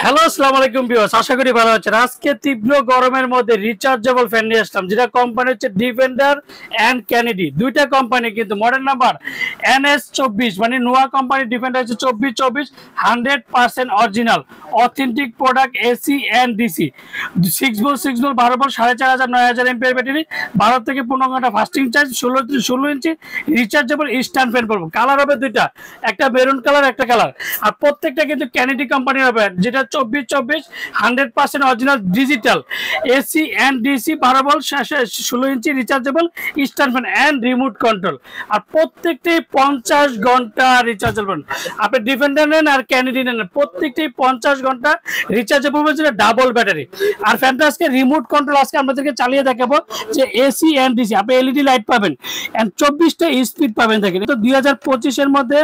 Hello আসসালামু আলাইকুম viewers, আশা করি ভালো আছেন। আজকে তীব্র গরমের মধ্যে রিচার্জেবল ফ্যান নিয়ে আসলাম, যেটা কোম্পানি হচ্ছে ডিফেন্ডার এন্ড কেনেডি। দুইটা কোম্পানি কিন্তু মডেল নাম্বার NS24, মানে নোয়া কোম্পানি ডিফেন্ডার হচ্ছে 2424, 100% original authentic product, AC and DC, 6 volt 12 volt, 4500 9000 MPR battery, 12 থেকে 15 ঘন্টা fasting charge, 16 inch rechargeable stand fan পড়বো। কালার হবে দুইটা, একটা মেরুন কালার, একটা কালার। আর প্রত্যেকটা কিন্তু কেনেডি কোম্পানির হবে, যেটা 2424 100% original digital AC and DC, 12 volt, 16 inch rechargeable stand fan and remote control. আর প্রত্যেকটাই 50 ঘন্টা রিচার্জেবল। আপনি ডিফেন্ডার নেন আর কেনেডি নেন, প্রত্যেকটাই 50 ঘন্টা রিচার্জেবল, যেটা ডাবল ব্যাটারি। আর ফ্যানটা আজকে রিমোট কন্ট্রোল আজকে আমাদেরকে চালিয়ে দেখাবো, যে এসি এন্ড ডিসি। আপনি এলইডি লাইট পাবেন এন্ড 24টা স্পিড পাবেন। দেখেন তো 2025 এর মধ্যে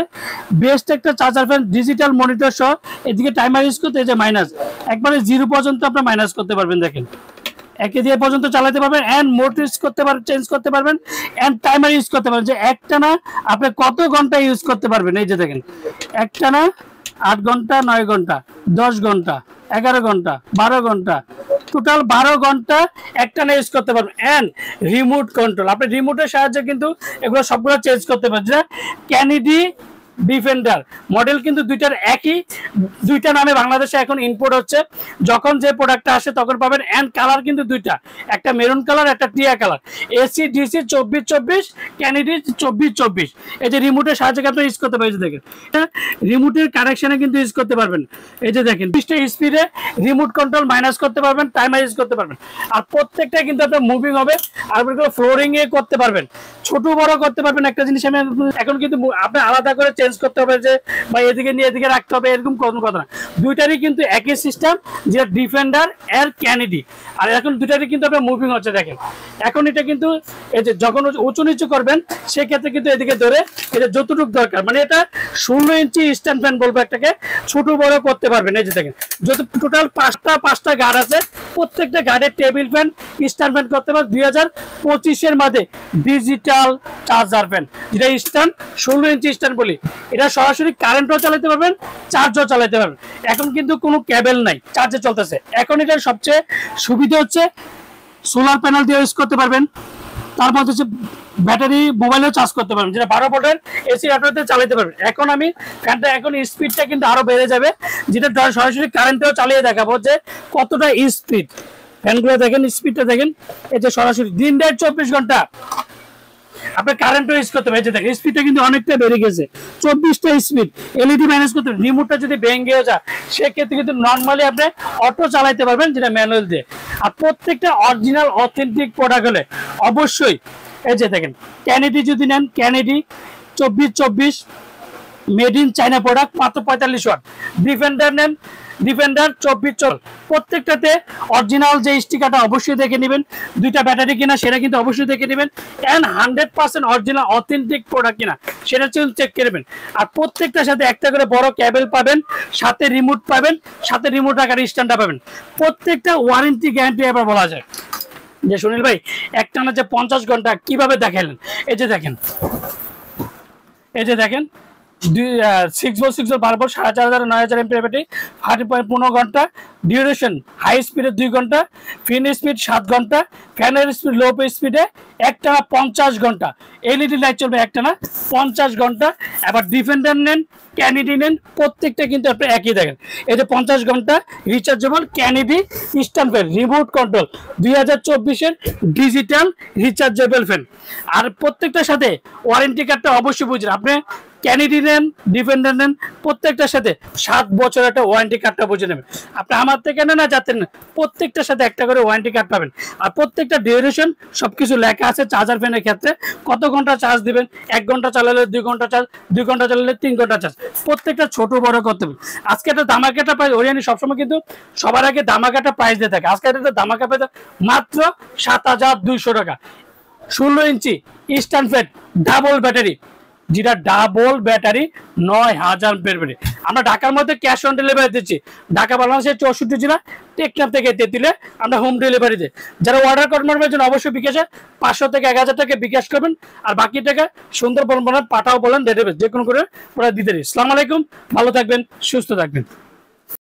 বেস্ট একটা চার্জার ফ্যান, ডিজিটাল মনিটর সহ। এদিকে টাইমার ইউজ করতে, এই যে মাইনাস, একবারে 0 পর্যন্ত আপনি মাইনাস করতে পারবেন। দেখেন একে দিয়ে পর্যন্ত চালাতে পারবেন এন্ড মোড ইউজ করতে পারবেন, চেঞ্জ করতে পারবেন এন্ড টাইমার ইউজ করতে পারবেন, যে একটানা আপনি কত ঘন্টা ইউজ করতে পারবেন। এই যে দেখেন একটানা 8 ঘন্টা, 9 ঘন্টা, 10 ঘন্টা, 11 ঘন্টা, 12 ঘন্টা, টোটাল 12 ঘন্টা একটানা ইউজ করতে পারবেন। এন্ড রিমোট কন্ট্রোল, আপনি রিমোটের সাহায্যে কিন্তু এগুলো সবগুলো চেঞ্জ করতে পারবেন। যেটা কেনেডি ডিফেন্ডার মডেল কিন্তু দুইটার একই, দুইটা নামে বাংলাদেশে এখন ইম্পোর্ট হচ্ছে। যখন যে প্রোডাক্টটা আসে তখন পাবেন। এন্ড কালার কিন্তু দুইটা, একটা মেরুন কালার, একটা টিয়া কালার। AC DC 2424, Kennedy 2424। এই যে রিমোটের সাহায্যে আপনি ইউজ করতে পারবেন। দেখেন রিমোটের কানেকশনে কিন্তু ইউজ করতে পারবেন। এই যে দেখেন 20টা স্পিডে রিমোট কন্ট্রোল মাইনাস করতে পারবেন, টাইমার ইউজ করতে পারবেন। আর প্রত্যেকটা কিন্তু আপনার মুভিং হবে, আর ফ্লোরিং এ করতে পারবেন, ছোট বড় করতে পারবেন। একটা জিনিস আমি এখন কিন্তু আপনি আলাদা করে চেঞ্জ করতে হবে, যে ভাই এদিকে নিয়ে এদিকে রাখতে হবে, এরকম কোনো কথা না। দুইটারই কিন্তু একই সিস্টেম, যেটা ডিফেন্ডার এর কেনেডি। আর এখন দুইটারই কিন্তু আপনার মুভিং হচ্ছে। দেখেন এখন এটা কিন্তু এই যে যখন উঁচু নিচু করবেন, সেক্ষেত্রে কিন্তু এদিকে ধরে এটা যতটুকু দরকার, মানে এটা 16 ইঞ্চি স্ট্যান্ড ফ্যান বলবো একটাকে, ছোট বড় করতে পারবেন। এই যে দেখেন যত টোটাল পাঁচটা গার্ড আছে, প্রত্যেকটা গার্ডের টেবিল ফ্যান, স্ট্যান্ড ফ্যান করতে পারবেন। 2025 এর মধ্যে ডিজিটাল চার্জার ফ্যান, যেটা স্ট্যান্ড 16 ইঞ্চি স্ট্যান্ড বলি। এটা সরাসরি কারেন্টও চালাতে পারবেন, চার্জও চালাতে পারবেন। এখন কিন্তু কোনো কেবল নাই, চার্জে চলতেছে। এখন এটার সবচেয়ে সুবিধা হচ্ছে সোলার প্যানেল দিয়ে ইউজ করতে পারবেন। তারপর হচ্ছে ব্যাটারি মোবাইলেও চার্জ করতে পারবেন, যেটা 12 ভোল্টের এসি অটোতে চালাতে পারবেন। এখন আমি ফ্যানটা এখন স্পিডটা কিন্তু আরো বেড়ে যাবে, যেটা সরাসরি কারেন্টেও চালিয়ে দেখাবো যে কতটা স্পিড। ফ্যানগুলো দেখেন, স্পিডটা দেখেন, এই যে সরাসরি দিন রাত 24 ঘন্টা আপনি কারেন্টও ইউজ করতে পারবেন। দেখেন স্পিডটা কিন্তু অনেকটা বেড়ে গেছে, 24টা স্পিড। এলইডি মাইনাস করতে, রিমোটটা যদি ভেঙে যায় সেক্ষেত্রে কিন্তু নর্মালি আপনি অটো চালাতে পারবেন, যেটা ম্যানুয়াল দিয়ে। আর প্রত্যেকটা অরিজিনাল অথেন্টিক প্রোডাক্ট হলে অবশ্যই এই যে দেখেন কেনেডি যদি নেন, Kennedy 2424 made in China product, মাত্র 45 ওয়াট। ডিফেন্ডার নেন, ডিফেন্ডার 2424, প্রত্যেকটাতে অরিজিনাল যে স্টিকারটা অবশ্যই দেখে নেবেন। দুইটা ব্যাটারি কিনা সেটা কিন্তু অবশ্যই দেখে নেবেন। এন্ড 100% অরিজিনাল অথেন্টিক প্রোডাক্ট কিনা সেটা চেক করবেন। আর প্রত্যেকটার সাথে একটা করে বড় কেবল পাবেন, সাথে রিমোট পাবেন, সাথে রিমোট রাখার স্ট্যান্ডটা পাবেন। প্রত্যেকটা ওয়ারেন্টি গ্যারান্টি এবার বলা যায়। যে সুনীল ভাই একটানা যে 50 ঘন্টা কিভাবে দেখালেন, এই যে দেখেন, এই যে দেখেন 6 ভোল্ট 12 ভোল্ট, 4500 9000 এমপিআর ব্যাটারি, 15 ঘন্টা ডিউরেশন। হাই স্পিডে 2 ঘন্টা, ফিন স্পিড 7 ঘন্টা, ফ্যানের স্পিড লো স্পিডে একটানা 50 ঘন্টা। এলইডি লাইট চলবে একটানা 50 ঘন্টা। আবার ডিফেন্ডার নেন, কেনেডি নেন, প্রত্যেকটা কিন্তু আপনি একই দেখেন। এই যে 50 ঘন্টা rechargeable Kennedy stand fan, remote control, 2024 এর ডিজিটাল রিচার্জেবল ফ্যান। আর প্রত্যেকটার সাথে ওয়ারেন্টি কার্ডটা অবশ্যই বুঝবেন। আপনি কেনেডি নেন, ডিফেন্ডার নেন, প্রত্যেকটার সাথে 7 বছর একটা ওয়ারেন্টি কার্ডটা বুঝে নেবেন। আপনি আমার থেকে নেন না যাতে নেন, প্রত্যেকটার সাথে একটা করে ওয়ারেন্টি কার্ড পাবেন। আর প্রত্যেকটা ডিউরেশন সবকিছু লেখা আছে। চার্জার ফ্যানের ক্ষেত্রে কত ঘন্টা চার্জ দিবেন, 1 ঘন্টা চালালে 2 ঘন্টা চার্জ, 2 ঘন্টা চালালে 3 ঘন্টা চার্জ, প্রত্যেকটা ছোট বড় করতে হবে। আজকে একটা ধামাকাটা প্রাইস, ওরিয়ানি সবসময় কিন্তু সবার আগে ধামাকাটা প্রাইস দিয়ে থাকে। আজকে একটা ধামাকা প্রাইস মাত্র 7200 টাকা। 16 ইঞ্চি স্ট্যান্ড ফ্যান, ডাবল ব্যাটারি, যেটা ডাবল ব্যাটারি, 9000 এমপিআর ব্যাটারি। আমরা ঢাকার মধ্যে ক্যাশ অন ডেলিভারি দিচ্ছি। ঢাকা বাংলাদেশের 64 জেলা, টেকনাফ থেকে তেঁতুলিয়া আমরা হোম ডেলিভারি দিই। যারা অর্ডার করবেন জন্য অবশ্যই বিকাশে 500 থেকে 1000 টাকা বিকাশ করবেন, আর বাকি টাকা সুন্দরবন পাঠাও বলেন, যে কোনো করে ওরা দিতে দিই। আসসালামু আলাইকুম, ভালো থাকবেন, সুস্থ থাকবেন।